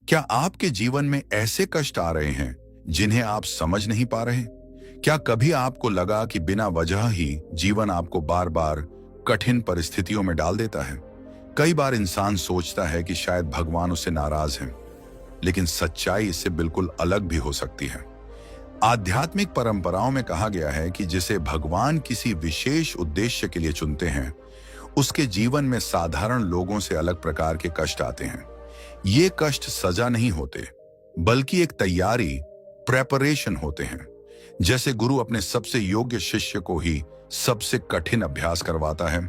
क्या आपके जीवन में ऐसे कष्ट आ रहे हैं जिन्हें आप समझ नहीं पा रहे? क्या कभी आपको लगा कि बिना वजह ही जीवन आपको बार बार कठिन परिस्थितियों में डाल देता है? कई बार इंसान सोचता है कि शायद भगवान उससे नाराज हैं, लेकिन सच्चाई इससे बिल्कुल अलग भी हो सकती है। आध्यात्मिक परंपराओं में कहा गया है कि जिसे भगवान किसी विशेष उद्देश्य के लिए चुनते हैं, उसके जीवन में साधारण लोगों से अलग प्रकार के कष्ट आते हैं। ये कष्ट सजा नहीं होते, बल्कि एक तैयारी, प्रेपरेशन होते हैं। जैसे गुरु अपने सबसे योग्य शिष्य को ही सबसे कठिन अभ्यास करवाता है,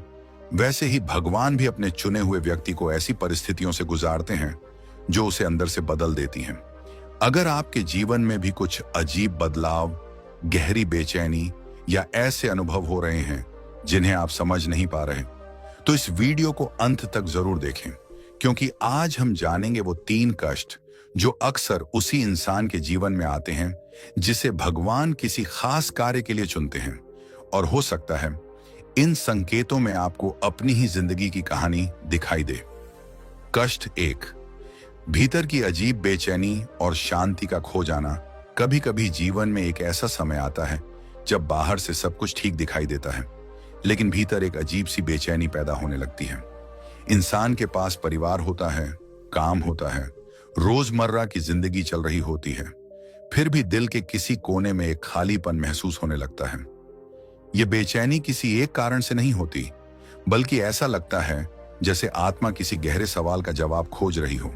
वैसे ही भगवान भी अपने चुने हुए व्यक्ति को ऐसी परिस्थितियों से गुजारते हैं जो उसे अंदर से बदल देती हैं। अगर आपके जीवन में भी कुछ अजीब बदलाव, गहरी बेचैनी या ऐसे अनुभव हो रहे हैं जिन्हें आप समझ नहीं पा रहे, तो इस वीडियो को अंत तक जरूर देखें, क्योंकि आज हम जानेंगे वो 3 कष्ट जो अक्सर उसी इंसान के जीवन में आते हैं जिसे भगवान किसी खास कार्य के लिए चुनते हैं। और हो सकता है इन संकेतों में आपको अपनी ही जिंदगी की कहानी दिखाई दे। कष्ट 1, भीतर की अजीब बेचैनी और शांति का खो जाना। कभी कभी जीवन में एक ऐसा समय आता है जब बाहर से सब कुछ ठीक दिखाई देता है, लेकिन भीतर एक अजीब सी बेचैनी पैदा होने लगती है। इंसान के पास परिवार होता है, काम होता है, रोजमर्रा की जिंदगी चल रही होती है, फिर भी दिल के किसी कोने में एक खालीपन महसूस होने लगता है। यह बेचैनी किसी एक कारण से नहीं होती, बल्कि ऐसा लगता है जैसे आत्मा किसी गहरे सवाल का जवाब खोज रही हो।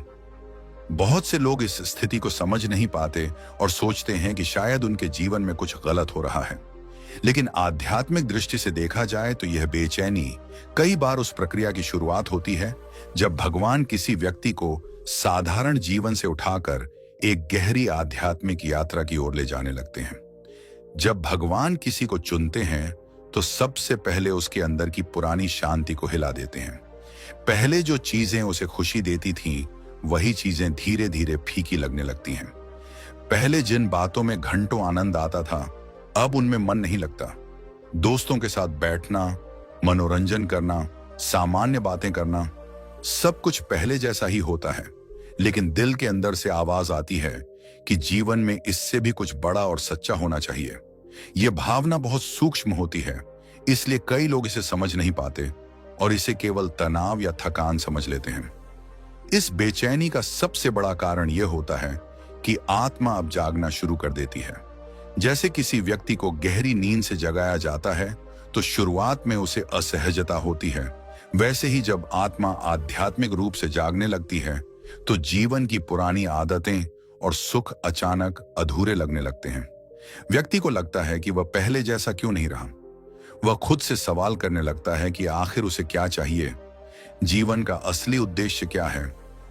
बहुत से लोग इस स्थिति को समझ नहीं पाते और सोचते हैं कि शायद उनके जीवन में कुछ गलत हो रहा है। लेकिन आध्यात्मिक दृष्टि से देखा जाए तो यह बेचैनी कई बार उस प्रक्रिया की शुरुआत होती है जब भगवान किसी व्यक्ति को साधारण जीवन से उठाकर एक गहरी आध्यात्मिक यात्रा की ओर ले जाने लगते हैं। जब भगवान किसी को चुनते हैं तो सबसे पहले उसके अंदर की पुरानी शांति को हिला देते हैं। पहले जो चीजें उसे खुशी देती थीं, वही चीजें धीरे धीरे फीकी लगने लगती हैं। पहले जिन बातों में घंटों आनंद आता था, अब उनमें मन नहीं लगता। दोस्तों के साथ बैठना, मनोरंजन करना, सामान्य बातें करना, सब कुछ पहले जैसा ही होता है, लेकिन दिल के अंदर से आवाज आती है कि जीवन में इससे भी कुछ बड़ा और सच्चा होना चाहिए। यह भावना बहुत सूक्ष्म होती है, इसलिए कई लोग इसे समझ नहीं पाते और इसे केवल तनाव या थकान समझ लेते हैं। इस बेचैनी का सबसे बड़ा कारण यह होता है कि आत्मा अब जागना शुरू कर देती है। जैसे किसी व्यक्ति को गहरी नींद से जगाया जाता है तो शुरुआत में उसे असहजता होती है, वैसे ही जब आत्मा आध्यात्मिक रूप से जागने लगती है तो जीवन की पुरानी आदतें और सुख अचानक अधूरे लगने लगते हैं। व्यक्ति को लगता है कि वह पहले जैसा क्यों नहीं रहा। वह खुद से सवाल करने लगता है कि आखिर उसे क्या चाहिए, जीवन का असली उद्देश्य क्या है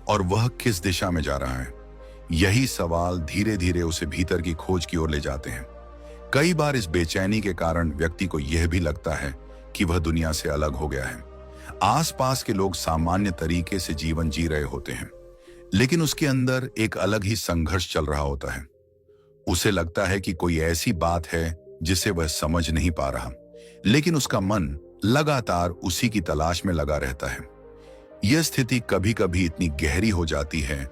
और वह किस दिशा में जा रहा है। यही सवाल धीरे धीरे उसे भीतर की खोज की ओर ले जाते हैं। कई बार इस बेचैनी के कारण व्यक्ति को यह भी लगता है कि वह दुनिया से अलग हो गया है। आसपास के लोग सामान्य तरीके से जीवन जी रहे होते हैं, लेकिन उसके अंदर एक अलग ही संघर्ष चल रहा होता है। उसे लगता है कि कोई ऐसी बात है जिसे वह समझ नहीं पा रहा, लेकिन उसका मन लगातार उसी की तलाश में लगा रहता है। यह स्थिति कभी कभी इतनी गहरी हो जाती है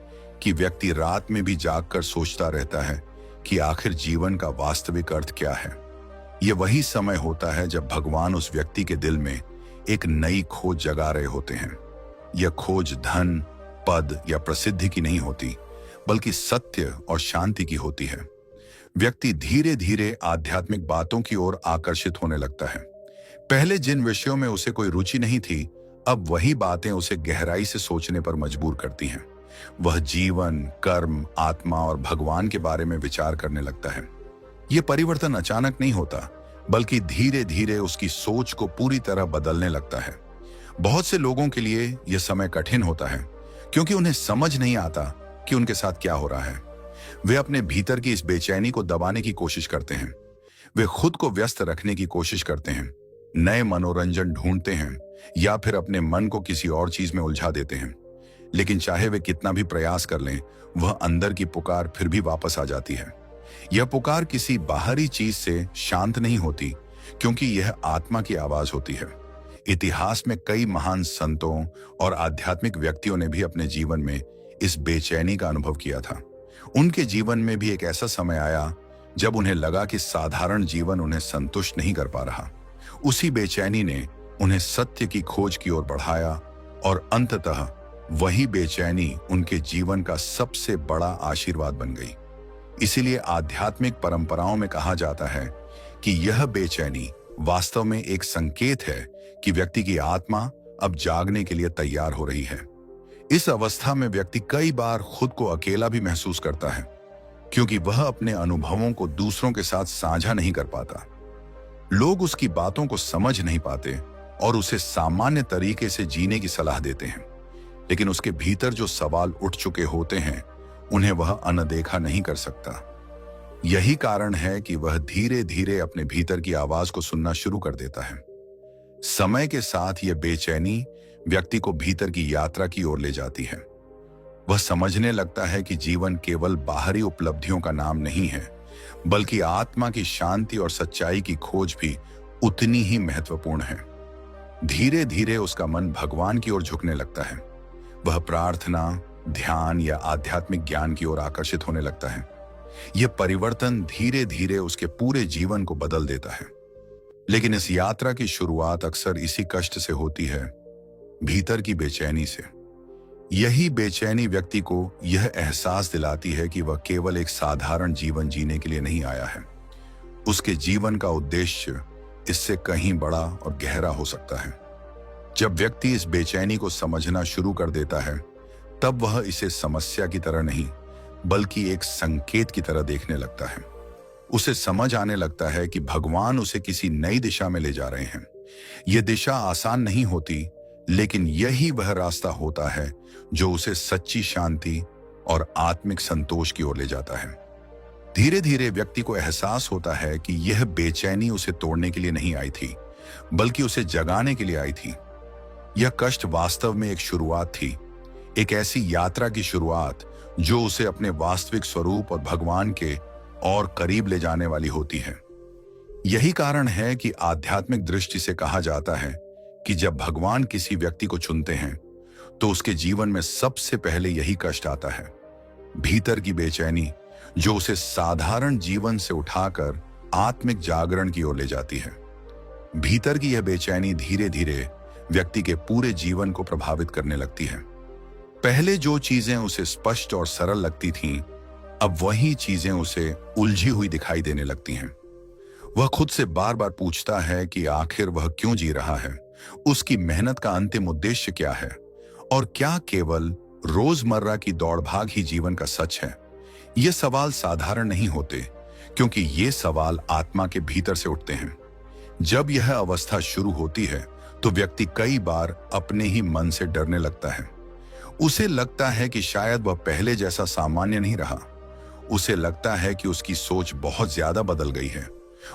कि व्यक्ति रात में भी जागकर सोचता रहता है कि आखिर जीवन का वास्तविक अर्थ क्या है। यह वही समय होता है जब भगवान उस व्यक्ति के दिल में एक नई खोज जगा रहे होते हैं। यह खोज धन, पद या प्रसिद्धि की नहीं होती, बल्कि सत्य और शांति की होती है। व्यक्ति धीरे धीरे आध्यात्मिक बातों की ओर आकर्षित होने लगता है। पहले जिन विषयों में उसे कोई रुचि नहीं थी, अब वही बातें उसे गहराई से सोचने पर मजबूर करती हैं। वह जीवन, कर्म, आत्मा और भगवान के बारे में विचार करने लगता है। यह परिवर्तन अचानक नहीं होता, बल्कि धीरे धीरे उसकी सोच को पूरी तरह बदलने लगता है। बहुत से लोगों के लिए यह समय कठिन होता है, क्योंकि उन्हें समझ नहीं आता कि उनके साथ क्या हो रहा है। वे अपने भीतर की इस बेचैनी को दबाने की कोशिश करते हैं। वे खुद को व्यस्त रखने की कोशिश करते हैं, नए मनोरंजन ढूंढते हैं या फिर अपने मन को किसी और चीज में उलझा देते हैं। लेकिन चाहे वे कितना भी प्रयास कर लें, वह अंदर की पुकार फिर भी वापस आ जाती है। यह पुकार किसी बाहरी चीज से शांत नहीं होती, क्योंकि यह आत्मा की आवाज होती है। इतिहास में कई महान संतों और आध्यात्मिक व्यक्तियों ने भी अपने जीवन में इस बेचैनी का अनुभव किया था। उनके जीवन में भी एक ऐसा समय आया जब उन्हें लगा कि साधारण जीवन उन्हें संतुष्ट नहीं कर पा रहा। उसी बेचैनी ने उन्हें सत्य की खोज की ओर बढ़ाया और अंततः वही बेचैनी उनके जीवन का सबसे बड़ा आशीर्वाद बन गई। इसीलिए आध्यात्मिक परंपराओं में कहा जाता है कि यह बेचैनी वास्तव में एक संकेत है कि व्यक्ति की आत्मा अब जागने के लिए तैयार हो रही है। इस अवस्था में व्यक्ति कई बार खुद को अकेला भी महसूस करता है, क्योंकि वह अपने अनुभवों को दूसरों के साथ साझा नहीं कर पाता। लोग उसकी बातों को समझ नहीं पाते और उसे सामान्य तरीके से जीने की सलाह देते हैं, लेकिन उसके भीतर जो सवाल उठ चुके होते हैं उन्हें वह अनदेखा नहीं कर सकता। यही कारण है कि वह धीरे धीरे अपने भीतर की आवाज को सुनना शुरू कर देता है। समय के साथ यह बेचैनी व्यक्ति को भीतर की यात्रा की ओर ले जाती है। वह समझने लगता है कि जीवन केवल बाहरी उपलब्धियों का नाम नहीं है, बल्कि आत्मा की शांति और सच्चाई की खोज भी उतनी ही महत्वपूर्ण है। धीरे धीरे उसका मन भगवान की ओर झुकने लगता है। वह प्रार्थना, ध्यान या आध्यात्मिक ज्ञान की ओर आकर्षित होने लगता है। यह परिवर्तन धीरे धीरे उसके पूरे जीवन को बदल देता है। लेकिन इस यात्रा की शुरुआत अक्सर इसी कष्ट से होती है, भीतर की बेचैनी से। यही बेचैनी व्यक्ति को यह एहसास दिलाती है कि वह केवल एक साधारण जीवन जीने के लिए नहीं आया है। उसके जीवन का उद्देश्य इससे कहीं बड़ा और गहरा हो सकता है। जब व्यक्ति इस बेचैनी को समझना शुरू कर देता है, तब वह इसे समस्या की तरह नहीं, बल्कि एक संकेत की तरह देखने लगता है। उसे समझ आने लगता है कि भगवान उसे किसी नई दिशा में ले जा रहे हैं। यह दिशा आसान नहीं होती, लेकिन यही वह रास्ता होता है जो उसे सच्ची शांति और आत्मिक संतोष की ओर ले जाता है। धीरे धीरे व्यक्ति को एहसास होता है कि यह बेचैनी उसे तोड़ने के लिए नहीं आई थी, बल्कि उसे जगाने के लिए आई थी। यह कष्ट वास्तव में एक शुरुआत थी, एक ऐसी यात्रा की शुरुआत जो उसे अपने वास्तविक स्वरूप और भगवान के और करीब ले जाने वाली होती है। यही कारण है कि आध्यात्मिक दृष्टि से कहा जाता है कि जब भगवान किसी व्यक्ति को चुनते हैं तो उसके जीवन में सबसे पहले यही कष्ट आता है, भीतर की बेचैनी जो उसे साधारण जीवन से उठाकर आत्मिक जागरण की ओर ले जाती है। भीतर की यह बेचैनी धीरे धीरे व्यक्ति के पूरे जीवन को प्रभावित करने लगती है। पहले जो चीजें उसे स्पष्ट और सरल लगती थीं, अब वही चीजें उसे उलझी हुई दिखाई देने लगती हैं। वह खुद से बार बार पूछता है कि आखिर वह क्यों जी रहा है, उसकी मेहनत का अंतिम उद्देश्य क्या है, और क्या केवल रोजमर्रा की दौड़भाग ही जीवन का सच है। ये सवाल साधारण नहीं होते, क्योंकि ये सवाल आत्मा के भीतर से उठते हैं। जब यह अवस्था शुरू होती है तो व्यक्ति कई बार अपने ही मन से डरने लगता है। उसे लगता है कि शायद वह पहले जैसा सामान्य नहीं रहा। उसे लगता है कि उसकी सोच बहुत ज्यादा बदल गई है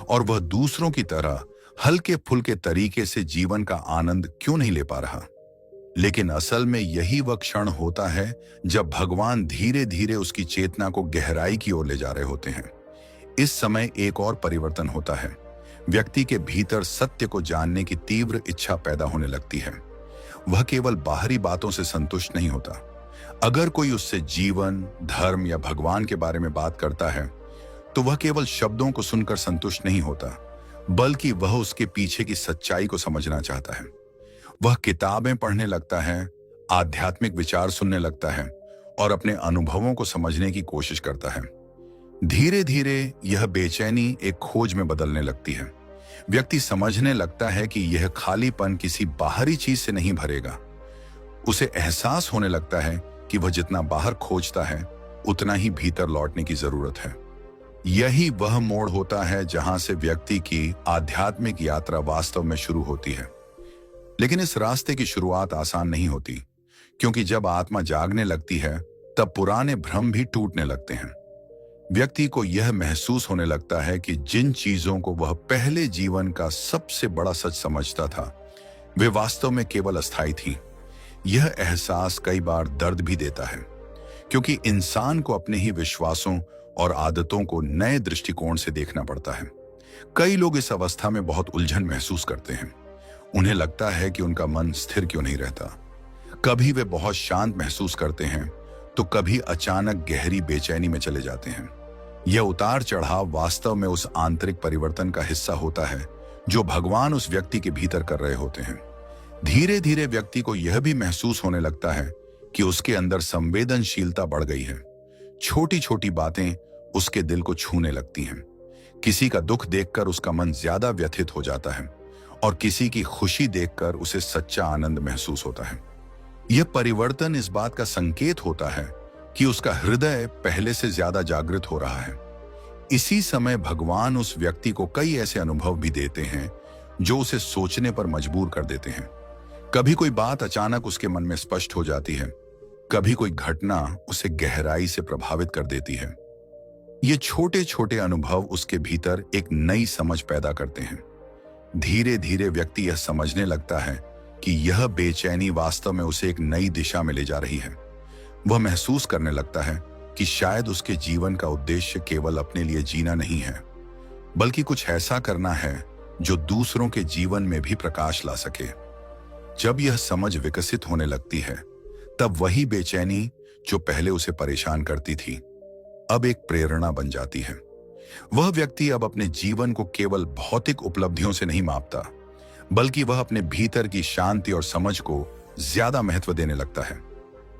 और वह दूसरों की तरह हल्के फुल्के तरीके से जीवन का आनंद क्यों नहीं ले पा रहा। लेकिन असल में यही वह क्षण होता है जब भगवान धीरे धीरे उसकी चेतना को गहराई की ओर ले जा रहे होते हैं। इस समय एक और परिवर्तन होता है। व्यक्ति के भीतर सत्य को जानने की तीव्र इच्छा पैदा होने लगती है। वह केवल बाहरी बातों से संतुष्ट नहीं होता। अगर कोई उससे जीवन, धर्म या भगवान के बारे में बात करता है तो वह केवल शब्दों को सुनकर संतुष्ट नहीं होता, बल्कि वह उसके पीछे की सच्चाई को समझना चाहता है। वह किताबें पढ़ने लगता है, आध्यात्मिक विचार सुनने लगता है और अपने अनुभवों को समझने की कोशिश करता है। धीरे धीरे यह बेचैनी एक खोज में बदलने लगती है। व्यक्ति समझने लगता है कि यह खालीपन किसी बाहरी चीज से नहीं भरेगा। उसे एहसास होने लगता है कि वह जितना बाहर खोजता है उतना ही भीतर लौटने की जरूरत है। यही वह मोड़ होता है जहां से व्यक्ति की आध्यात्मिक यात्रा वास्तव में शुरू होती है। लेकिन इस रास्ते की शुरुआत आसान नहीं होती, क्योंकि जब आत्मा जागने लगती है तब पुराने भ्रम भी टूटने लगते हैं। व्यक्ति को यह महसूस होने लगता है कि जिन चीजों को वह पहले जीवन का सबसे बड़ा सच समझता था वे वास्तव में केवल अस्थायी थीं। यह एहसास कई बार दर्द भी देता है, क्योंकि इंसान को अपने ही विश्वासों और आदतों को नए दृष्टिकोण से देखना पड़ता है। कई लोग इस अवस्था में बहुत उलझन महसूस करते हैं। उन्हें लगता है कि उनका मन स्थिर क्यों नहीं रहता। कभी वे बहुत शांत महसूस करते हैं तो कभी अचानक गहरी बेचैनी में चले जाते हैं। यह उतार चढ़ाव वास्तव में उस आंतरिक परिवर्तन का हिस्सा होता है जो भगवान उस व्यक्ति के भीतर कर रहे होते हैं। धीरे धीरे व्यक्ति को यह भी महसूस होने लगता है कि उसके अंदर संवेदनशीलता बढ़ गई है। छोटी छोटी बातें उसके दिल को छूने लगती हैं। किसी का दुख देखकर उसका मन ज्यादा व्यथित हो जाता है और किसी की खुशी देखकर उसे सच्चा आनंद महसूस होता है। यह परिवर्तन इस बात का संकेत होता है कि उसका हृदय पहले से ज्यादा जागृत हो रहा है। इसी समय भगवान उस व्यक्ति को कई ऐसे अनुभव भी देते हैं जो उसे सोचने पर मजबूर कर देते हैं। कभी कोई बात अचानक उसके मन में स्पष्ट हो जाती है, कभी कोई घटना उसे गहराई से प्रभावित कर देती है। ये छोटे छोटे अनुभव उसके भीतर एक नई समझ पैदा करते हैं। धीरे धीरे व्यक्ति यह समझने लगता है कि यह बेचैनी वास्तव में उसे एक नई दिशा में ले जा रही है। वह महसूस करने लगता है कि शायद उसके जीवन का उद्देश्य केवल अपने लिए जीना नहीं है, बल्कि कुछ ऐसा करना है जो दूसरों के जीवन में भी प्रकाश ला सके। जब यह समझ विकसित होने लगती है, तब वही बेचैनी जो पहले उसे परेशान करती थी, अब एक प्रेरणा बन जाती है। वह व्यक्ति अब अपने जीवन को केवल भौतिक उपलब्धियों से नहीं मापता, बल्कि वह अपने भीतर की शांति और समझ को ज्यादा महत्व देने लगता है।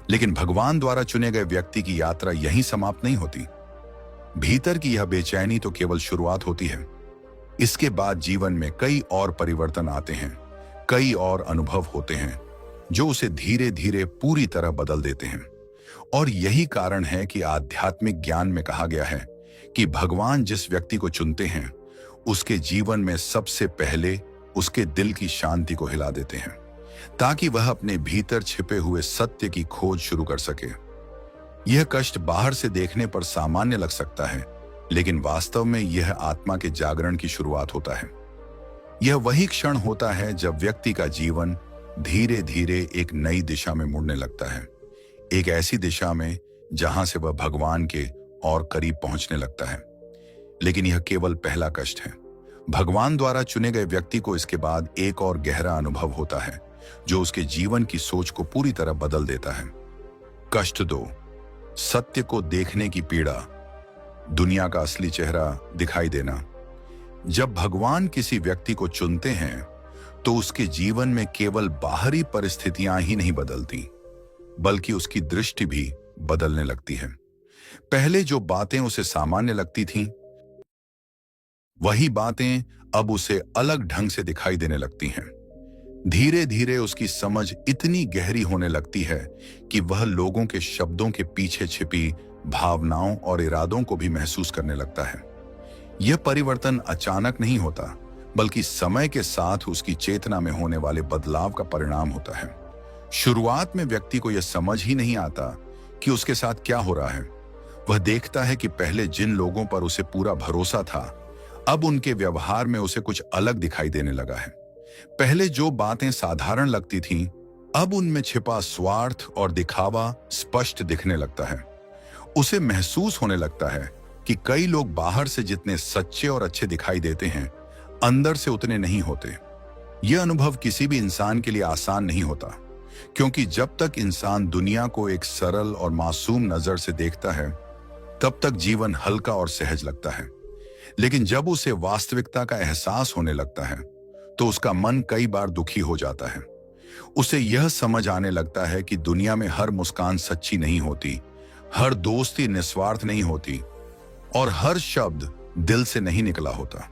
लेकिन भगवान द्वारा चुने गए व्यक्ति की यात्रा यहीं समाप्त नहीं होती। भीतर की यह बेचैनी तो केवल शुरुआत होती है। इसके बाद जीवन में कई और परिवर्तन आते हैं, कई और अनुभव होते हैं जो उसे धीरे धीरे पूरी तरह बदल देते हैं। और यही कारण है कि आध्यात्मिक ज्ञान में कहा गया है कि भगवान जिस व्यक्ति को चुनते हैं, उसके जीवन में सबसे पहले उसके दिल की शांति को हिला देते हैं, ताकि वह अपने भीतर छिपे हुए सत्य की खोज शुरू कर सके। यह कष्ट बाहर से देखने पर सामान्य लग सकता है, लेकिन वास्तव में यह आत्मा के जागरण की शुरुआत होता है। यह वही क्षण होता है जब व्यक्ति का जीवन धीरे धीरे एक नई दिशा में मुड़ने लगता है, एक ऐसी दिशा में जहां से वह भगवान के और करीब पहुंचने लगता है। लेकिन यह केवल पहला कष्ट है। भगवान द्वारा चुने गए व्यक्ति को इसके बाद एक और गहरा अनुभव होता है जो उसके जीवन की सोच को पूरी तरह बदल देता है। कष्ट 2, सत्य को देखने की पीड़ा, दुनिया का असली चेहरा दिखाई देना। जब भगवान किसी व्यक्ति को चुनते हैं, तो उसके जीवन में केवल बाहरी परिस्थितियां ही नहीं बदलती, बल्कि उसकी दृष्टि भी बदलने लगती है। पहले जो बातें उसे सामान्य लगती थीं, वही बातें अब उसे अलग ढंग से दिखाई देने लगती हैं। धीरे धीरे उसकी समझ इतनी गहरी होने लगती है कि वह लोगों के शब्दों के पीछे छिपी भावनाओं और इरादों को भी महसूस करने लगता है। यह परिवर्तन अचानक नहीं होता, बल्कि समय के साथ उसकी चेतना में होने वाले बदलाव का परिणाम होता है। शुरुआत में व्यक्ति को यह समझ ही नहीं आता कि उसके साथ क्या हो रहा है। वह देखता है कि पहले जिन लोगों पर उसे पूरा भरोसा था, अब उनके व्यवहार में उसे कुछ अलग दिखाई देने लगा है। पहले जो बातें साधारण लगती थीं, अब उनमें छिपा स्वार्थ और दिखावा स्पष्ट दिखने लगता है। उसे महसूस होने लगता है कि कई लोग बाहर से जितने सच्चे और अच्छे दिखाई देते हैं, अंदर से उतने नहीं होते। यह अनुभव किसी भी इंसान के लिए आसान नहीं होता, क्योंकि जब तक इंसान दुनिया को एक सरल और मासूम नजर से देखता है, तब तक जीवन हल्का और सहज लगता है। लेकिन जब उसे वास्तविकता का एहसास होने लगता है, तो उसका मन कई बार दुखी हो जाता है। उसे यह समझ आने लगता है कि दुनिया में हर मुस्कान सच्ची नहीं होती, हर दोस्ती निस्वार्थ नहीं होती, और हर शब्द दिल से नहीं निकला होता।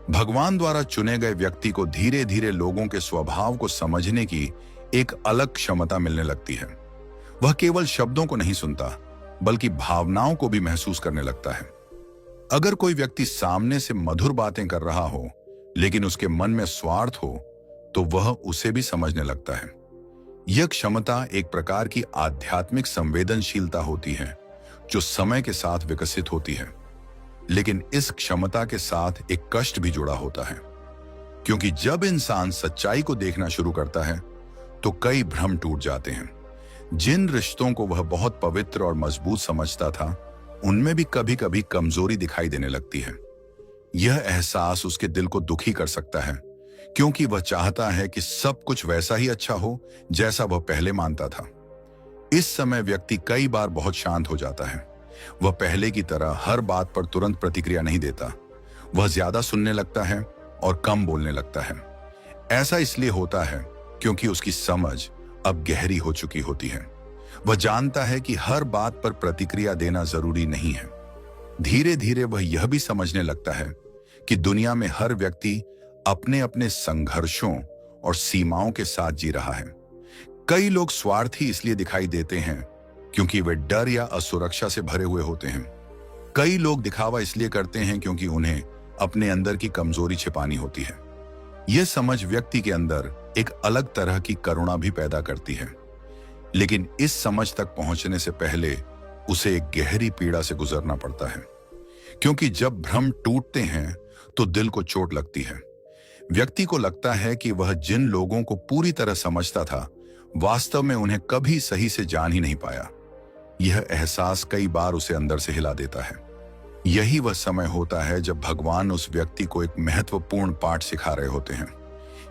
भगवान द्वारा चुने गए व्यक्ति को धीरे धीरे लोगों के स्वभाव को समझने की एक अलग क्षमता मिलने लगती है। वह केवल शब्दों को नहीं सुनता, बल्कि भावनाओं को भी महसूस करने लगता है। अगर कोई व्यक्ति सामने से मधुर बातें कर रहा हो, लेकिन उसके मन में स्वार्थ हो, तो वह उसे भी समझने लगता है। यह क्षमता एक प्रकार की आध्यात्मिक संवेदनशीलता होती है, जो समय के साथ विकसित होती है। लेकिन इस क्षमता के साथ एक कष्ट भी जुड़ा होता है, क्योंकि जब इंसान सच्चाई को देखना शुरू करता है, तो कई भ्रम टूट जाते हैं। जिन रिश्तों को वह बहुत पवित्र और मजबूत समझता था, उनमें भी कभी कभी कमजोरी दिखाई देने लगती है। यह एहसास उसके दिल को दुखी कर सकता है, क्योंकि वह चाहता है कि सब कुछ वैसा ही अच्छा हो जैसा वह पहले मानता था। इस समय व्यक्ति कई बार बहुत शांत हो जाता है। वह पहले की तरह हर बात पर तुरंत प्रतिक्रिया नहीं देता। वह ज्यादा सुनने लगता है और कम बोलने लगता है। ऐसा इसलिए होता है क्योंकि उसकी समझ अब गहरी हो चुकी होती है। वह जानता है कि हर बात पर प्रतिक्रिया देना जरूरी नहीं है। धीरे धीरे वह यह भी समझने लगता है कि दुनिया में हर व्यक्ति अपने अपने संघर्षों और सीमाओं के साथ जी रहा है। कई लोग स्वार्थी इसलिए दिखाई देते हैं क्योंकि वे डर या असुरक्षा से भरे हुए होते हैं। कई लोग दिखावा इसलिए करते हैं क्योंकि उन्हें अपने अंदर की कमजोरी छिपानी होती है। यह समझ व्यक्ति के अंदर एक अलग तरह की करुणा भी पैदा करती है, लेकिन इस समझ तक पहुंचने से पहले उसे एक गहरी पीड़ा से गुजरना पड़ता है, क्योंकि जब भ्रम टूटते हैं तो दिल को चोट लगती है। व्यक्ति को लगता है कि वह जिन लोगों को पूरी तरह समझता था, वास्तव में उन्हें कभी सही से जान ही नहीं पाया। यह एहसास कई बार उसे अंदर से हिला देता है। यही वह समय होता है जब भगवान उस व्यक्ति को एक महत्वपूर्ण पाठ सिखा रहे होते हैं।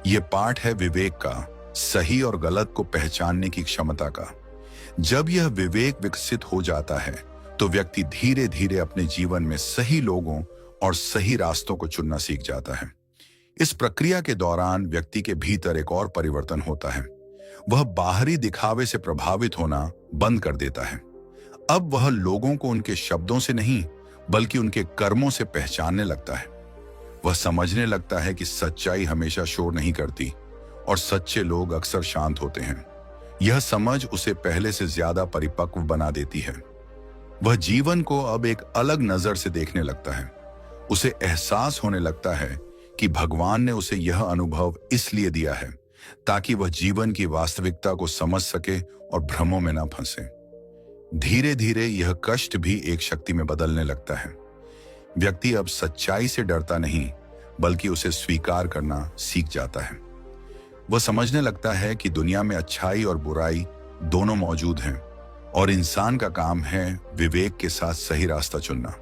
यह पाठ है विवेक का, सही और गलत को पहचानने की क्षमता का। जब यह विवेक विकसित हो जाता है तो व्यक्ति धीरे धीरे अपने जीवन में सही लोगों और सही रास्तों को चुनना सीख जाता है। इस प्रक्रिया के दौरान व्यक्ति के भीतर एक और परिवर्तन होता है। वह बाहरी दिखावे से प्रभावित होना बंद कर देता है। अब वह लोगों को उनके शब्दों से नहीं बल्कि उनके कर्मों से पहचानने लगता है। वह समझने लगता है कि सच्चाई हमेशा शोर नहीं करती और सच्चे लोग अक्सर शांत होते हैं। यह समझ उसे पहले से ज्यादा परिपक्व बना देती है। वह जीवन को अब एक अलग नजर से देखने लगता है। उसे एहसास होने लगता है कि भगवान ने उसे यह अनुभव इसलिए दिया है ताकि वह जीवन की वास्तविकता को समझ सके और भ्रमों में न फंसे। धीरे धीरे यह कष्ट भी एक शक्ति में बदलने लगता है। व्यक्ति अब सच्चाई से डरता नहीं बल्कि उसे स्वीकार करना सीख जाता है। वह समझने लगता है कि दुनिया में अच्छाई और बुराई दोनों मौजूद हैं और इंसान का काम है विवेक के साथ सही रास्ता चुनना।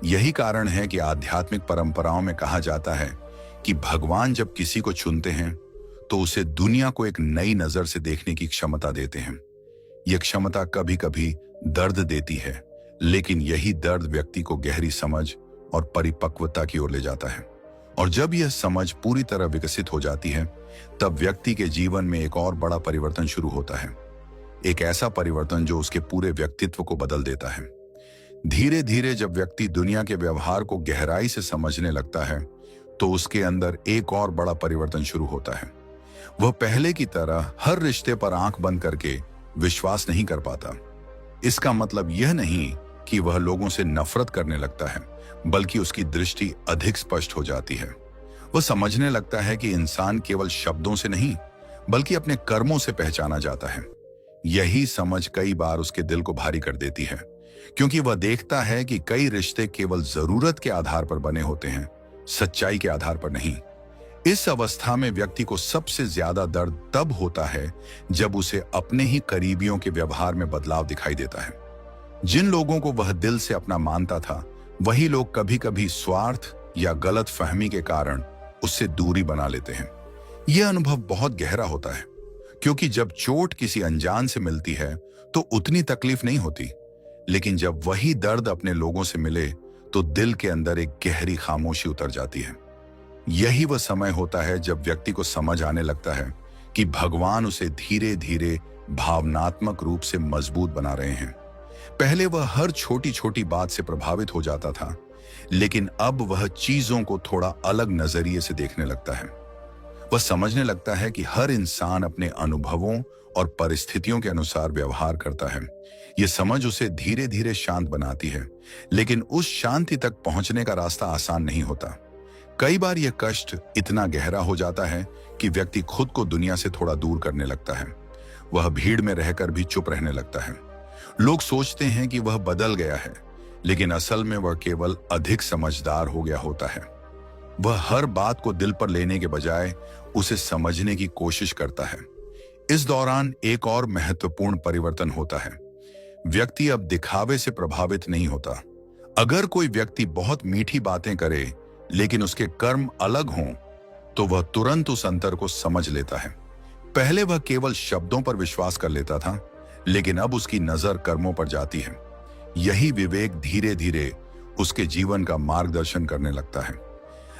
यही कारण है कि आध्यात्मिक परंपराओं में कहा जाता है कि भगवान जब किसी को चुनते हैं तो उसे दुनिया को एक नई नजर से देखने की क्षमता देते हैं। यह क्षमता कभी कभी दर्द देती है, लेकिन यही दर्द व्यक्ति को गहरी समझ और परिपक्वता की ओर ले जाता है। और जब यह समझ पूरी तरह विकसित हो जाती है, तब व्यक्ति के जीवन में एक और बड़ा परिवर्तन शुरू होता है। एक ऐसा परिवर्तन जो उसके पूरे व्यक्तित्व को बदल देता है। धीरे धीरे जब व्यक्ति दुनिया के व्यवहार को गहराई से समझने लगता है, तो उसके अंदर एक और बड़ा परिवर्तन शुरू होता है। वह पहले की तरह हर रिश्ते पर आंख बंद करके विश्वास नहीं कर पाता। इसका मतलब यह नहीं कि वह लोगों से नफरत करने लगता है, बल्कि उसकी दृष्टि अधिक स्पष्ट हो जाती है। वह समझने लगता है कि इंसान केवल शब्दों से नहीं बल्कि अपने कर्मों से पहचाना जाता है। यही समझ कई बार उसके दिल को भारी कर देती है, क्योंकि वह देखता है कि कई रिश्ते केवल जरूरत के आधार पर बने होते हैं, सच्चाई के आधार पर नहीं। इस अवस्था में व्यक्ति को सबसे ज्यादा दर्द तब होता है जब उसे अपने ही करीबियों के व्यवहार में बदलाव दिखाई देता है। जिन लोगों को वह दिल से अपना मानता था, वही लोग कभी कभी स्वार्थ या गलत फहमी के कारण उससे दूरी बना लेते हैं। यह अनुभव बहुत गहरा होता है, क्योंकि जब चोट किसी अनजान से मिलती है तो उतनी तकलीफ नहीं होती, लेकिन जब वही दर्द अपने लोगों से मिले तो दिल के अंदर एक गहरी खामोशी उतर जाती है। यही वह समय होता है जब व्यक्ति को समझ आने लगता है कि भगवान उसे धीरे धीरे भावनात्मक रूप से मजबूत बना रहे हैं। पहले वह हर छोटी छोटी बात से प्रभावित हो जाता था, लेकिन अब वह चीजों को थोड़ा अलग नजरिए से देखने लगता है। वह समझने लगता है कि हर इंसान अपने अनुभवों और परिस्थितियों के अनुसार व्यवहार करता है। यह समझ उसे धीरे धीरे शांत बनाती है, लेकिन उस शांति तक पहुंचने का रास्ता आसान नहीं होता। कई बार यह कष्ट इतना गहरा हो जाता है कि व्यक्ति खुद को दुनिया से थोड़ा दूर करने लगता है। वह भीड़ में रहकर भी चुप रहने लगता है। लोग सोचते हैं कि वह बदल गया है, लेकिन असल में वह केवल अधिक समझदार हो गया होता है। वह हर बात को दिल पर लेने के बजाय उसे समझने की कोशिश करता है। इस दौरान एक और महत्वपूर्ण परिवर्तन होता है। व्यक्ति अब दिखावे से प्रभावित नहीं होता। अगर कोई व्यक्ति बहुत मीठी बातें करे लेकिन उसके कर्म अलग हों, तो वह तुरंत उस अंतर को समझ लेता है। पहले वह केवल शब्दों पर विश्वास कर लेता था, लेकिन अब उसकी नजर कर्मों पर जाती है। यही विवेक धीरे धीरे उसके जीवन का मार्गदर्शन करने लगता है।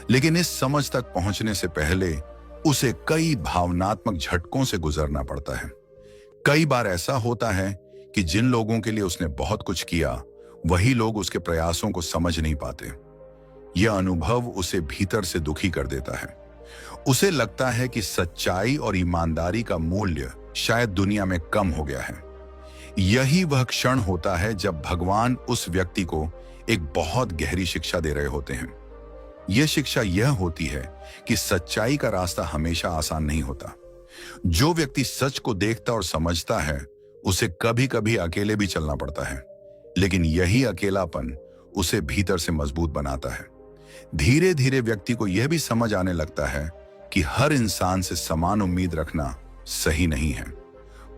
लेकिन इस समझ तक पहुंचने से पहले उसे कई भावनात्मक झटकों से गुजरना पड़ता है। कई बार ऐसा होता है कि जिन लोगों के लिए उसने बहुत कुछ किया, वही लोग उसके प्रयासों को समझ नहीं पाते। यह अनुभव उसे भीतर से दुखी कर देता है। उसे लगता है कि सच्चाई और ईमानदारी का मूल्य शायद दुनिया में कम हो गया है। यही वह क्षण होता है जब भगवान उस व्यक्ति को एक बहुत गहरी शिक्षा दे रहे होते हैं। यह शिक्षा यह होती है कि सच्चाई का रास्ता हमेशा आसान नहीं होता। जो व्यक्ति सच को देखता और समझता है, उसे कभी कभी अकेले भी चलना पड़ता है, लेकिन यही अकेलापन उसे भीतर से मजबूत बनाता है। धीरे धीरे व्यक्ति को यह भी समझ आने लगता है कि हर इंसान से समान उम्मीद रखना सही नहीं है।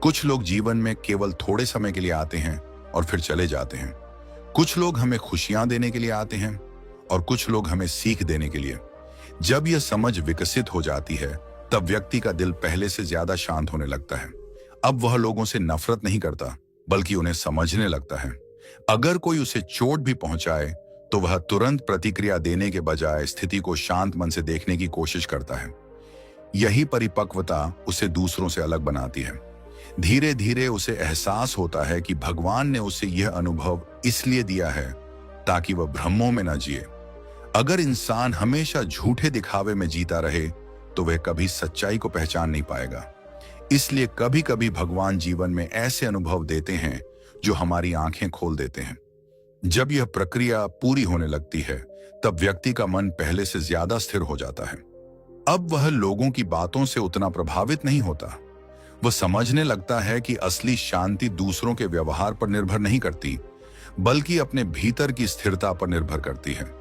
कुछ लोग जीवन में केवल थोड़े समय के लिए आते हैं और फिर चले जाते हैं। कुछ लोग हमें खुशियां देने के लिए आते हैं और कुछ लोग हमें सीख देने के लिए। जब यह समझ विकसित हो जाती है, तब व्यक्ति का दिल पहले से ज्यादा शांत होने लगता है। अब वह लोगों से नफरत नहीं करता, बल्कि उन्हें समझने लगता है। अगर कोई उसे चोट भी पहुंचाए, तो वह तुरंत प्रतिक्रिया देने के बजाय स्थिति को शांत मन से देखने की कोशिश करता है। यही परिपक्वता उसे दूसरों से अलग बनाती है। धीरे धीरे उसे एहसास होता है कि भगवान ने उसे यह अनुभव इसलिए दिया है ताकि वह भ्रमों में न जिए। अगर इंसान हमेशा झूठे दिखावे में जीता रहे, तो वह कभी सच्चाई को पहचान नहीं पाएगा। इसलिए कभी कभी भगवान जीवन में ऐसे अनुभव देते हैं जो हमारी आंखें खोल देते हैं। जब यह प्रक्रिया पूरी होने लगती है, तब व्यक्ति का मन पहले से ज्यादा स्थिर हो जाता है। अब वह लोगों की बातों से उतना प्रभावित नहीं होता। वह समझने लगता है कि असली शांति दूसरों के व्यवहार पर निर्भर नहीं करती, बल्कि अपने भीतर की स्थिरता पर निर्भर करती है।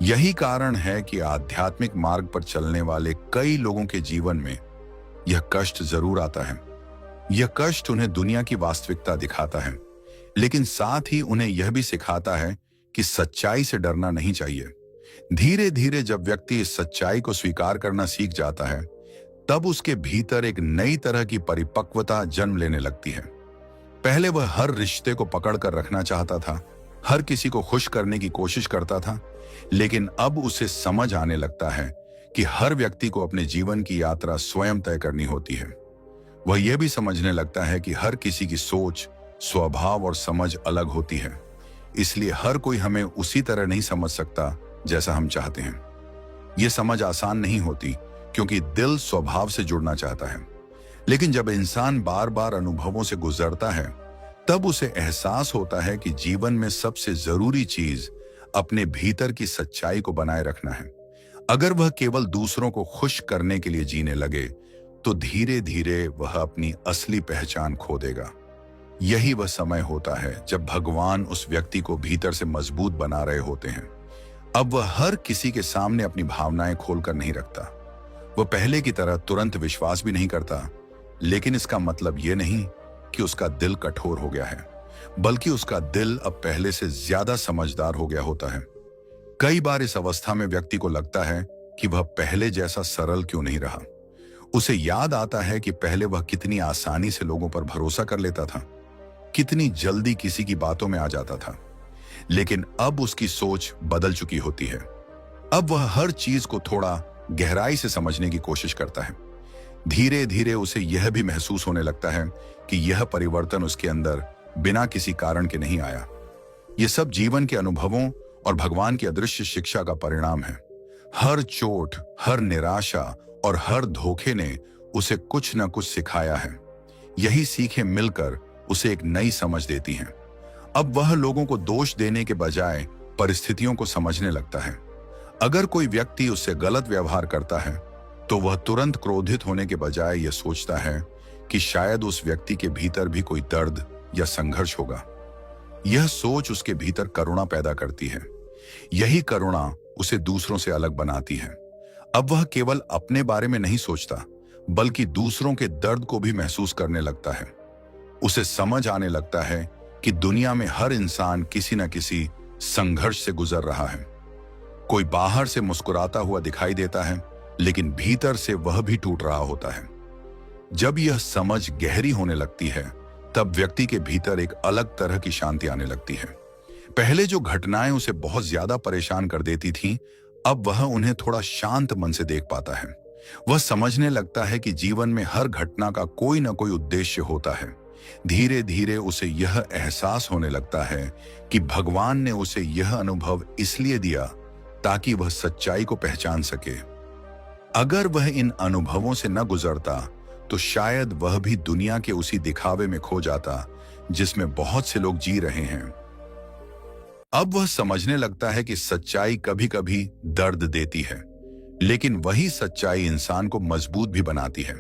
यही कारण है कि आध्यात्मिक मार्ग पर चलने वाले कई लोगों के जीवन में यह कष्ट जरूर आता है। यह कष्ट उन्हें दुनिया की वास्तविकता दिखाता है, लेकिन साथ ही उन्हें यह भी सिखाता है कि सच्चाई से डरना नहीं चाहिए। धीरे धीरे जब व्यक्ति इस सच्चाई को स्वीकार करना सीख जाता है, तब उसके भीतर एक नई तरह की परिपक्वता जन्म लेने लगती है। पहले वह हर रिश्ते को पकड़ कर रखना चाहता था, हर किसी को खुश करने की कोशिश करता था, लेकिन अब उसे समझ आने लगता है कि हर व्यक्ति को अपने जीवन की यात्रा स्वयं तय करनी होती है। वह यह भी समझने लगता है कि हर किसी की सोच, स्वभाव और समझ अलग होती है, इसलिए हर कोई हमें उसी तरह नहीं समझ सकता जैसा हम चाहते हैं। यह समझ आसान नहीं होती, क्योंकि दिल स्वभाव से जुड़ना चाहता है। लेकिन जब इंसान बार बार अनुभवों से गुजरता है, तब उसे एहसास होता है कि जीवन में सबसे जरूरी चीज अपने भीतर की सच्चाई को बनाए रखना है। अगर वह केवल दूसरों को खुश करने के लिए जीने लगे, तो धीरे धीरे वह अपनी असली पहचान खो देगा। यही वह समय होता है जब भगवान उस व्यक्ति को भीतर से मजबूत बना रहे होते हैं। अब वह हर किसी के सामने अपनी भावनाएं खोलकर नहीं रखता। वह पहले की तरह तुरंत विश्वास भी नहीं करता, लेकिन इसका मतलब यह नहीं कि उसका दिल कठोर हो गया है, बल्कि उसका दिल अब पहले से ज्यादा समझदार हो गया होता है। कई बार इस अवस्था में व्यक्ति को लगता है कि वह पहले जैसा सरल क्यों नहीं रहा। उसे याद आता है कि पहले वह कितनी आसानी से लोगों पर भरोसा कर लेता था, कितनी जल्दी किसी की बातों में आ जाता था। लेकिन अब उसकी सोच बदल चुकी होती है। अब वह हर चीज को थोड़ा गहराई से समझने की कोशिश करता है। धीरे धीरे उसे यह भी महसूस होने लगता है कि यह परिवर्तन उसके अंदर बिना किसी कारण के नहीं आया। यह सब जीवन के अनुभवों और भगवान की अदृश्य शिक्षा का परिणाम है। हर चोट, हर निराशा और हर धोखे ने उसे कुछ न कुछ सिखाया है। यही सीखें मिलकर उसे एक नई समझ देती हैं। अब वह लोगों को दोष देने के बजाय परिस्थितियों को समझने लगता है। अगर कोई व्यक्ति उससे गलत व्यवहार करता है, तो वह तुरंत क्रोधित होने के बजाय यह सोचता है कि शायद उस व्यक्ति के भीतर भी कोई दर्द या संघर्ष होगा। यह सोच उसके भीतर करुणा पैदा करती है। यही करुणा उसे दूसरों से अलग बनाती है। अब वह केवल अपने बारे में नहीं सोचता, बल्कि दूसरों के दर्द को भी महसूस करने लगता है। उसे समझ आने लगता है कि दुनिया में हर इंसान किसी न किसी संघर्ष से गुजर रहा है। कोई बाहर से मुस्कुराता हुआ दिखाई देता है, लेकिन भीतर से वह भी टूट रहा होता है। जब यह समझ गहरी होने लगती है, तब व्यक्ति के भीतर एक अलग तरह की शांति आने लगती है। पहले जो घटनाएं उसे बहुत ज्यादा परेशान कर देती थीं, अब वह उन्हें थोड़ा शांत मन से देख पाता है। वह समझने लगता है कि जीवन में हर घटना का कोई ना कोई उद्देश्य होता है। धीरे धीरे उसे यह एहसास होने लगता है कि भगवान ने उसे यह अनुभव इसलिए दिया ताकि वह सच्चाई को पहचान सके। अगर वह इन अनुभवों से न गुजरता तो शायद वह भी दुनिया के उसी दिखावे में खो जाता जिसमें बहुत से लोग जी रहे हैं। अब वह समझने लगता है कि सच्चाई कभी कभी दर्द देती है, लेकिन वही सच्चाई इंसान को मजबूत भी बनाती है।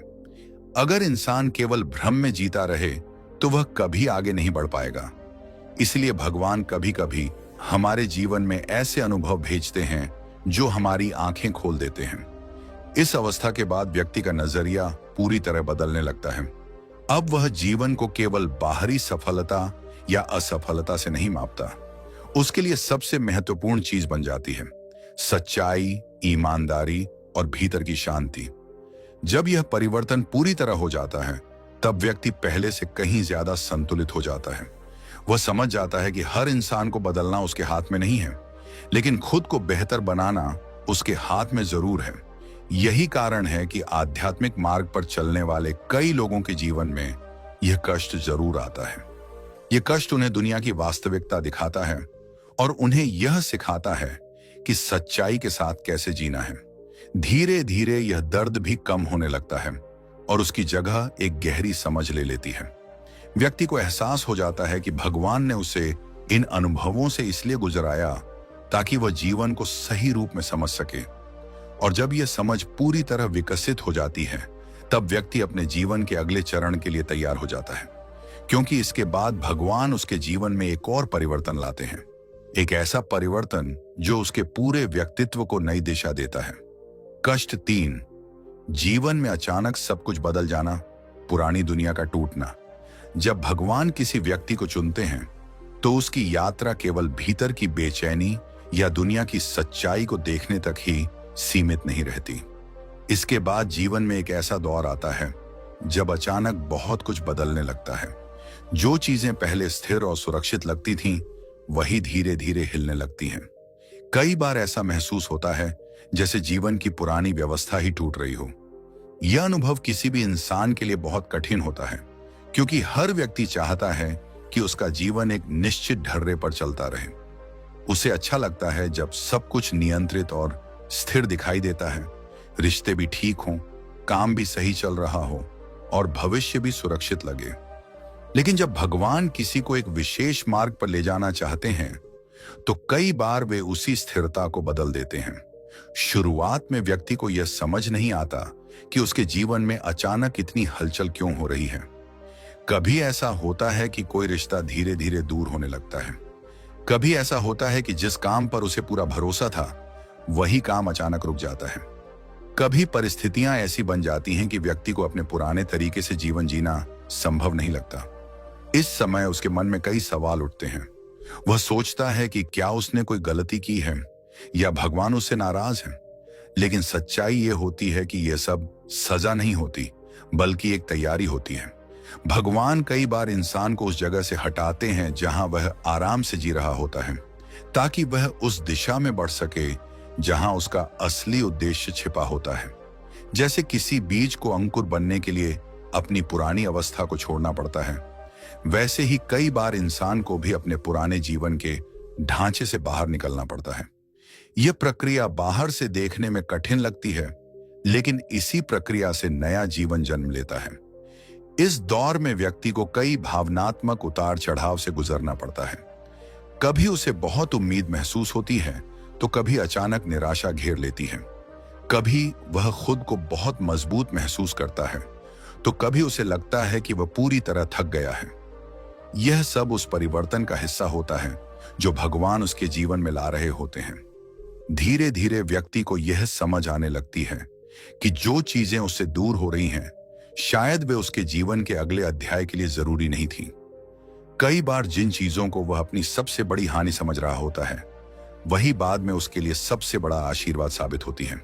अगर इंसान केवल भ्रम में जीता रहे तो वह कभी आगे नहीं बढ़ पाएगा। इसलिए भगवान कभी कभी हमारे जीवन में ऐसे अनुभव भेजते हैं जो हमारी आंखें खोल देते हैं। इस अवस्था के बाद व्यक्ति का नजरिया पूरी तरह बदलने लगता है। अब वह जीवन को केवल बाहरी सफलता या असफलता से नहीं मापता। उसके लिए सबसे महत्वपूर्ण चीज बन जाती है सच्चाई, ईमानदारी और भीतर की शांति। जब यह परिवर्तन पूरी तरह हो जाता है तब व्यक्ति पहले से कहीं ज्यादा संतुलित हो जाता है। वह समझ जाता है कि हर इंसान को बदलना उसके हाथ में नहीं है, लेकिन खुद को बेहतर बनाना उसके हाथ में जरूर है। यही कारण है कि आध्यात्मिक मार्ग पर चलने वाले कई लोगों के जीवन में यह कष्ट जरूर आता है। यह कष्ट उन्हें दुनिया की वास्तविकता दिखाता है और उन्हें यह सिखाता है कि सच्चाई के साथ कैसे जीना है। धीरे धीरे यह दर्द भी कम होने लगता है और उसकी जगह एक गहरी समझ ले लेती है। व्यक्ति को एहसास हो जाता है कि भगवान ने उसे इन अनुभवों से इसलिए गुजराया ताकि वह जीवन को सही रूप में समझ सके। और जब यह समझ पूरी तरह विकसित हो जाती है तब व्यक्ति अपने जीवन के अगले चरण के लिए तैयार हो जाता है, क्योंकि इसके बाद भगवान उसके जीवन में एक और परिवर्तन लाते हैं। एक ऐसा परिवर्तन जो उसके पूरे व्यक्तित्व को नई दिशा देता है। कष्ट 3, जीवन में अचानक सब कुछ बदल जाना, पुरानी दुनिया का टूटना। जब भगवान किसी व्यक्ति को चुनते हैं तो उसकी यात्रा केवल भीतर की बेचैनी या दुनिया की सच्चाई को देखने तक ही सीमित नहीं रहती। इसके बाद जीवन में एक ऐसा दौर आता है जब अचानक बहुत कुछ बदलने लगता है। जो चीजें पहले स्थिर और सुरक्षित लगती थीं, वही धीरे धीरे हिलने लगती हैं। कई बार ऐसा महसूस होता है जैसे जीवन की पुरानी व्यवस्था ही टूट रही हो। यह अनुभव किसी भी इंसान के लिए बहुत कठिन होता है, क्योंकि हर व्यक्ति चाहता है कि उसका जीवन एक निश्चित ढर्रे पर चलता रहे। उसे अच्छा लगता है जब सब कुछ नियंत्रित और स्थिर दिखाई देता है, रिश्ते भी ठीक हों, काम भी सही चल रहा हो और भविष्य भी सुरक्षित लगे। लेकिन जब भगवान किसी को एक विशेष मार्ग पर ले जाना चाहते हैं तो कई बार वे उसी स्थिरता को बदल देते हैं। शुरुआत में व्यक्ति को यह समझ नहीं आता कि उसके जीवन में अचानक इतनी हलचल क्यों हो रही है। कभी ऐसा होता है कि कोई रिश्ता धीरे धीरे दूर होने लगता है। कभी ऐसा होता है कि जिस काम पर उसे पूरा भरोसा था वही काम अचानक रुक जाता है। कभी परिस्थितियां ऐसी बन जाती हैं कि व्यक्ति को अपने पुराने तरीके से जीवन जीना संभव नहीं लगता। इस समय उसके मन में कई सवाल उठते हैं। वह सोचता है कि क्या उसने कोई गलती की है या भगवान उससे नाराज है। लेकिन सच्चाई यह होती है कि यह सब सजा नहीं होती, बल्कि एक तैयारी होती है। भगवान कई बार इंसान को उस जगह से हटाते हैं जहां वह आराम से जी रहा होता है, ताकि वह उस दिशा में बढ़ सके जहां उसका असली उद्देश्य छिपा होता है। जैसे किसी बीज को अंकुर बनने के लिए अपनी पुरानी अवस्था को छोड़ना पड़ता है, वैसे ही कई बार इंसान को भी अपने पुराने जीवन के ढांचे से बाहर निकलना पड़ता है। यह प्रक्रिया बाहर से देखने में कठिन लगती है, लेकिन इसी प्रक्रिया से नया जीवन जन्म लेता है। इस दौर में व्यक्ति को कई भावनात्मक उतार चढ़ाव से गुजरना पड़ता है। कभी उसे बहुत उम्मीद महसूस होती है तो कभी अचानक निराशा घेर लेती है। कभी वह खुद को बहुत मजबूत महसूस करता है तो कभी उसे लगता है कि वह पूरी तरह थक गया है। यह सब उस परिवर्तन का हिस्सा होता है जो भगवान उसके जीवन में ला रहे होते हैं। धीरे धीरे व्यक्ति को यह समझ आने लगती है कि जो चीजें उससे दूर हो रही हैं, शायद वे उसके जीवन के अगले अध्याय के लिए जरूरी नहीं थी। कई बार जिन चीजों को वह अपनी सबसे बड़ी हानि समझ रहा होता है, वही बाद में उसके लिए सबसे बड़ा आशीर्वाद साबित होती है।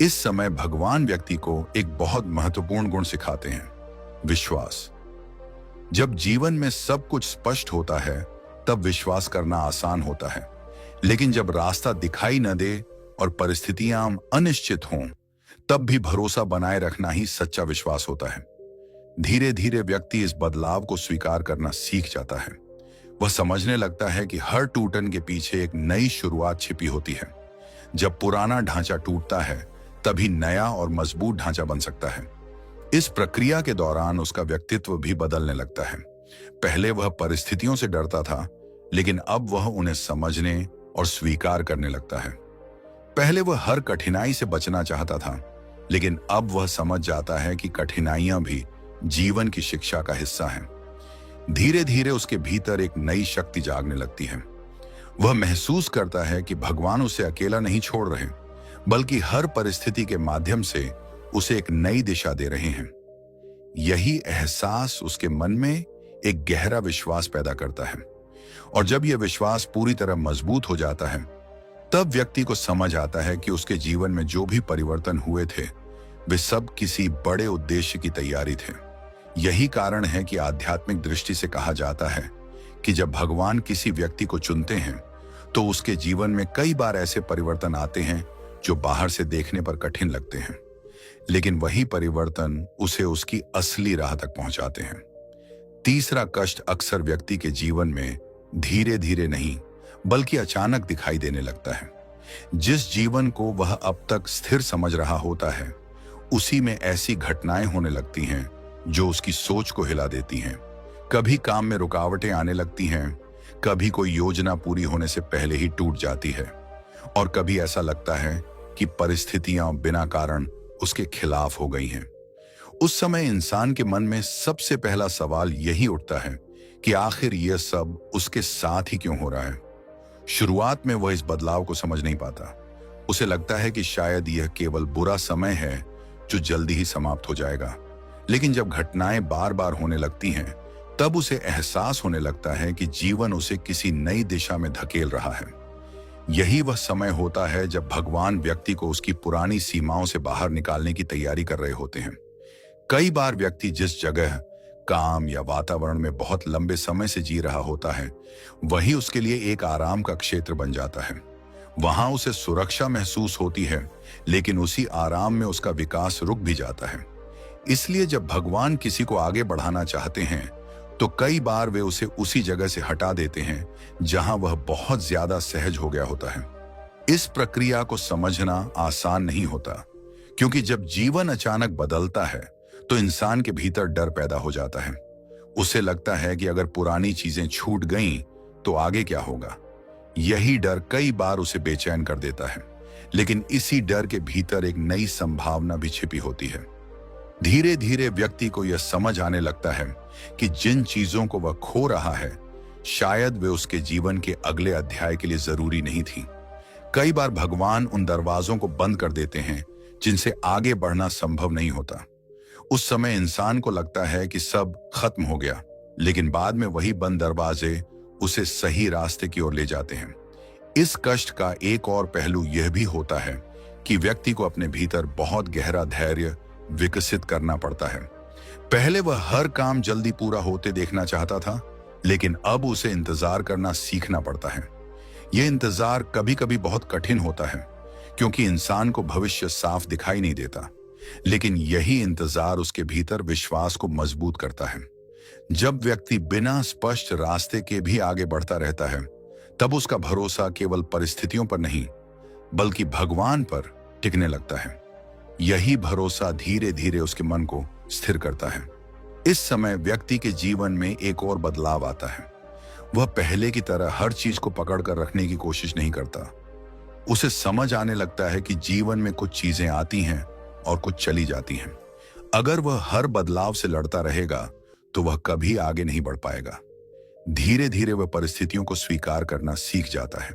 इस समय भगवान व्यक्ति को एक बहुत महत्वपूर्ण गुण सिखाते हैं, विश्वास। जब जीवन में सब कुछ स्पष्ट होता है तब विश्वास करना आसान होता है, लेकिन जब रास्ता दिखाई न दे और परिस्थितियां अनिश्चित हों, तब भी भरोसा बनाए रखना ही सच्चा विश्वास होता है। धीरे धीरे व्यक्ति इस बदलाव को स्वीकार करना सीख जाता है। वह समझने लगता है कि हर टूटन के पीछे एक नई शुरुआत छिपी होती है। जब पुराना ढांचा टूटता है, तभी नया और मजबूत ढांचा बन सकता है। इस प्रक्रिया के दौरान उसका व्यक्तित्व भी बदलने लगता है। पहले वह परिस्थितियों से डरता था, लेकिन अब वह उन्हें समझने और स्वीकार करने लगता है। पहले वह हर कठिनाई से बचना चाहता था, लेकिन अब वह समझ जाता है कि कठिनाइयां भी जीवन की शिक्षा का हिस्सा हैं। धीरे धीरे उसके भीतर एक नई शक्ति जागने लगती है। वह महसूस करता है कि भगवान उसे अकेला नहीं छोड़ रहे, बल्कि हर परिस्थिति के माध्यम से उसे एक नई दिशा दे रहे हैं। यही एहसास उसके मन में एक गहरा विश्वास पैदा करता है, और जब यह विश्वास पूरी तरह मजबूत हो जाता है, तब व्यक्ति को समझ आता है कि उसके जीवन में जो भी परिवर्तन हुए थे, वे सब किसी बड़े उद्देश्य की तैयारी थे। यही कारण है कि आध्यात्मिक दृष्टि से कहा जाता है कि जब भगवान किसी व्यक्ति को चुनते हैं, तो उसके जीवन में कई बार ऐसे परिवर्तन आते हैं जो बाहर से देखने पर कठिन लगते हैं, लेकिन वही परिवर्तन उसे उसकी असली राह तक पहुंचाते हैं। तीसरा कष्ट अक्सर व्यक्ति के जीवन में धीरे धीरे नहीं, बल्कि अचानक दिखाई देने लगता है। जिस जीवन को वह अब तक स्थिर समझ रहा होता है, उसी में ऐसी घटनाएं होने लगती हैं जो उसकी सोच को हिला देती हैं। कभी काम में रुकावटें आने लगती हैं, कभी कोई योजना पूरी होने से पहले ही टूट जाती है, और कभी ऐसा लगता है कि परिस्थितियां बिना कारण उसके खिलाफ हो गई हैं। उस समय इंसान के मन में सबसे पहला सवाल यही उठता है कि आखिर यह सब उसके साथ ही क्यों हो रहा है। शुरुआत में वह इस बदलाव को समझ नहीं पाता। उसे लगता है कि शायद यह केवल बुरा समय है जो जल्दी ही समाप्त हो जाएगा। लेकिन जब घटनाएं बार बार होने लगती हैं, तब उसे एहसास होने लगता है कि जीवन उसे किसी नई दिशा में धकेल रहा है। यही वह समय होता है जब भगवान व्यक्ति को उसकी पुरानी सीमाओं से बाहर निकालने की तैयारी कर रहे होते हैं। कई बार व्यक्ति जिस जगह, काम या वातावरण में बहुत लंबे समय से जी रहा होता है, वही उसके लिए एक आराम का क्षेत्र बन जाता है। वहां उसे सुरक्षा महसूस होती है, लेकिन उसी आराम में उसका विकास रुक भी जाता है। इसलिए जब भगवान किसी को आगे बढ़ाना चाहते हैं, तो कई बार वे उसे उसी जगह से हटा देते हैं जहां वह बहुत ज्यादा सहज हो गया होता है। इस प्रक्रिया को समझना आसान नहीं होता, क्योंकि जब जीवन अचानक बदलता है तो इंसान के भीतर डर पैदा हो जाता है। उसे लगता है कि अगर पुरानी चीजें छूट गईं तो आगे क्या होगा। यही डर कई बार उसे बेचैन कर देता है, लेकिन इसी डर के भीतर एक नई संभावना भी छिपी होती है। धीरे धीरे व्यक्ति को यह समझ आने लगता है कि जिन चीजों को वह खो रहा है, शायद वे उसके जीवन के अगले अध्याय के लिए जरूरी नहीं थी। कई बार भगवान उन दरवाजों को बंद कर देते हैं जिनसे आगे बढ़ना संभव नहीं होता। उस समय इंसान को लगता है कि सब खत्म हो गया, लेकिन बाद में वही बंद दरवाजे उसे सही रास्ते की ओर ले जाते हैं। इस कष्ट का एक और पहलू यह भी होता है कि व्यक्ति को अपने भीतर बहुत गहरा धैर्य विकसित करना पड़ता है। पहले वह हर काम जल्दी पूरा होते देखना चाहता था, लेकिन अब उसे इंतजार करना सीखना पड़ता है। यह इंतजार कभी कभी बहुत कठिन होता है, क्योंकि इंसान को भविष्य साफ दिखाई नहीं देता, लेकिन यही इंतजार उसके भीतर विश्वास को मजबूत करता है। जब व्यक्ति बिना स्पष्ट रास्ते के भी आगे बढ़ता रहता है, तब उसका भरोसा केवल परिस्थितियों पर नहीं, बल्कि भगवान पर टिकने लगता है। यही भरोसा धीरे धीरे उसके मन को स्थिर करता है। इस समय व्यक्ति के जीवन में एक और बदलाव आता है। वह पहले की तरह हर चीज को पकड़ कर रखने की कोशिश नहीं करता। उसे समझ आने लगता है कि जीवन में कुछ चीजें आती हैं और कुछ चली जाती हैं। अगर वह हर बदलाव से लड़ता रहेगा तो वह कभी आगे नहीं बढ़ पाएगा। धीरे धीरे वह परिस्थितियों को स्वीकार करना सीख जाता है।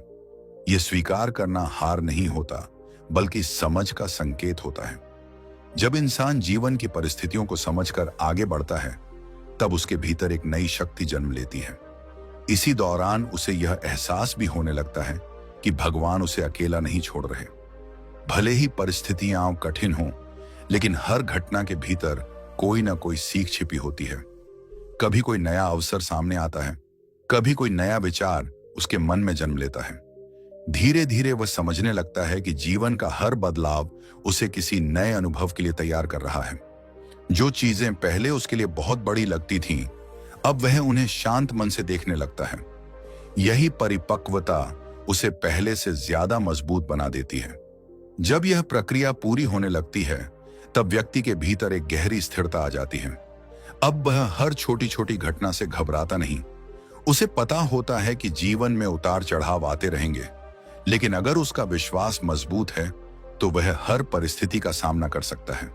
यह स्वीकार करना हार नहीं होता, बल्कि समझ का संकेत होता है। जब इंसान जीवन की परिस्थितियों को समझकर आगे बढ़ता है, तब उसके भीतर एक नई शक्ति जन्म लेती है। इसी दौरान उसे यह एहसास भी होने लगता है कि भगवान उसे अकेला नहीं छोड़ रहे। भले ही परिस्थितियां कठिन हों, लेकिन हर घटना के भीतर कोई ना कोई सीख छिपी होती है। कभी कोई नया अवसर सामने आता है, कभी कोई नया विचार उसके मन में जन्म लेता है। धीरे धीरे वह समझने लगता है कि जीवन का हर बदलाव उसे किसी नए अनुभव के लिए तैयार कर रहा है। जो चीजें पहले उसके लिए बहुत बड़ी लगती थीं, अब वह उन्हें शांत मन से देखने लगता है। यही परिपक्वता उसे पहले से ज्यादा मजबूत बना देती है। जब यह प्रक्रिया पूरी होने लगती है, तब व्यक्ति के भीतर एक गहरी स्थिरता आ जाती है। अब वह हर छोटी छोटी घटना से घबराता नहीं। उसे पता होता है कि जीवन में उतार चढ़ाव आते रहेंगे, लेकिन अगर उसका विश्वास मजबूत है तो वह हर परिस्थिति का सामना कर सकता है।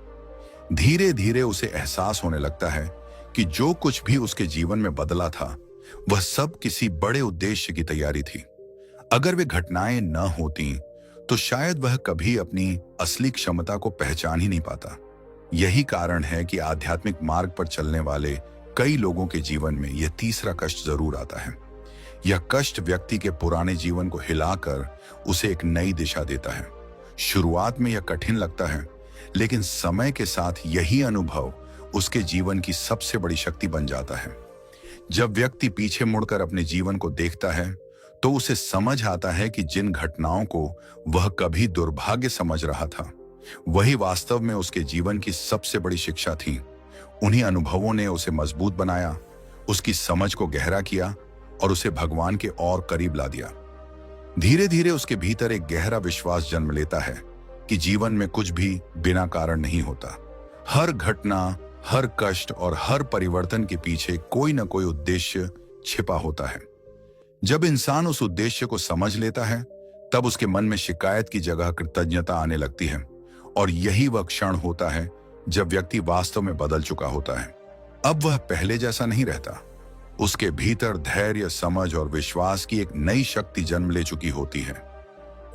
धीरे धीरे उसे एहसास होने लगता है कि जो कुछ भी उसके जीवन में बदला था, वह सब किसी बड़े उद्देश्य की तैयारी थी। अगर वे घटनाएं न होती तो शायद वह कभी अपनी असली क्षमता को पहचान ही नहीं पाता। यही कारण है कि आध्यात्मिक मार्ग पर चलने वाले कई लोगों के जीवन में यह तीसरा कष्ट जरूर आता है। यह कष्ट व्यक्ति के पुराने जीवन को हिलाकर उसे एक नई दिशा देता है। शुरुआत में यह कठिन लगता है, लेकिन समय के साथ यही अनुभव उसके जीवन की सबसे बड़ी शक्ति बन जाता है। जब व्यक्ति पीछे मुड़कर अपने जीवन को देखता है, तो उसे समझ आता है कि जिन घटनाओं को वह कभी दुर्भाग्य समझ रहा था, वही वास्तव में उसके जीवन की सबसे बड़ी शिक्षा थी। उन्हीं अनुभवों ने उसे मजबूत बनाया, उसकी समझ को गहरा किया और उसे भगवान के और करीब ला दिया। धीरे धीरे उसके भीतर एक गहरा विश्वास जन्म लेता है कि जीवन में कुछ भी बिना कारण नहीं होता। हर घटना, हर कष्ट और हर परिवर्तन के पीछे कोई न कोई उद्देश्य छिपा होता है। जब इंसान उस उद्देश्य को समझ लेता है, तब उसके मन में शिकायत की जगह कृतज्ञता आने लगती है, और यही वह क्षण होता है जब व्यक्ति वास्तव में बदल चुका होता है। अब वह पहले जैसा नहीं रहता। उसके भीतर धैर्य, समझ और विश्वास की एक नई शक्ति जन्म ले चुकी होती है।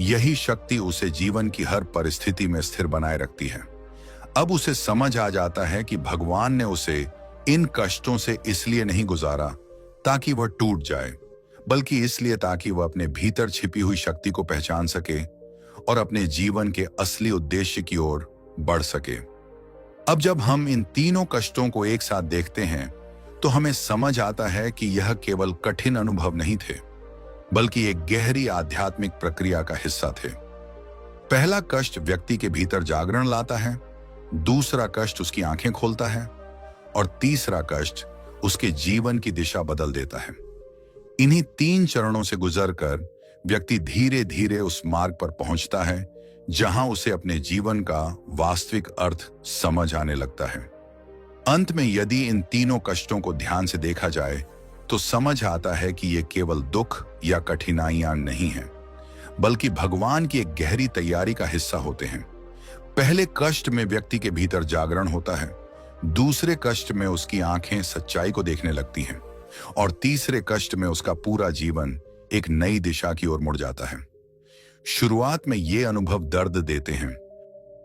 यही शक्ति उसे जीवन की हर परिस्थिति में स्थिर बनाए रखती है। अब उसे समझ आ जाता है कि भगवान ने उसे इन कष्टों से इसलिए नहीं गुजारा ताकि वह टूट जाए, बल्कि इसलिए ताकि वह अपने भीतर छिपी हुई शक्ति को पहचान सके और अपने जीवन के असली उद्देश्य की ओर बढ़ सके। अब जब हम इन तीनों कष्टों को एक साथ देखते हैं, तो हमें समझ आता है कि यह केवल कठिन अनुभव नहीं थे, बल्कि एक गहरी आध्यात्मिक प्रक्रिया का हिस्सा थे। पहला कष्ट व्यक्ति के भीतर जागरण लाता है, दूसरा कष्ट उसकी आंखें खोलता है, और तीसरा कष्ट उसके जीवन की दिशा बदल देता है। इन्हीं 3 चरणों से गुजरकर व्यक्ति धीरे धीरे उस मार्ग पर पहुंचता है जहां उसे अपने जीवन का वास्तविक अर्थ समझ आने लगता है। अंत में यदि इन तीनों कष्टों को ध्यान से देखा जाए, तो समझ आता है कि ये केवल दुख या कठिनाइयां नहीं हैं, बल्कि भगवान की एक गहरी तैयारी का हिस्सा होते हैं। पहले कष्ट में व्यक्ति के भीतर जागरण होता है, दूसरे कष्ट में उसकी आंखें सच्चाई को देखने लगती हैं, और तीसरे कष्ट में उसका पूरा जीवन एक नई दिशा की ओर मुड़ जाता है। शुरुआत में ये अनुभव दर्द देते हैं,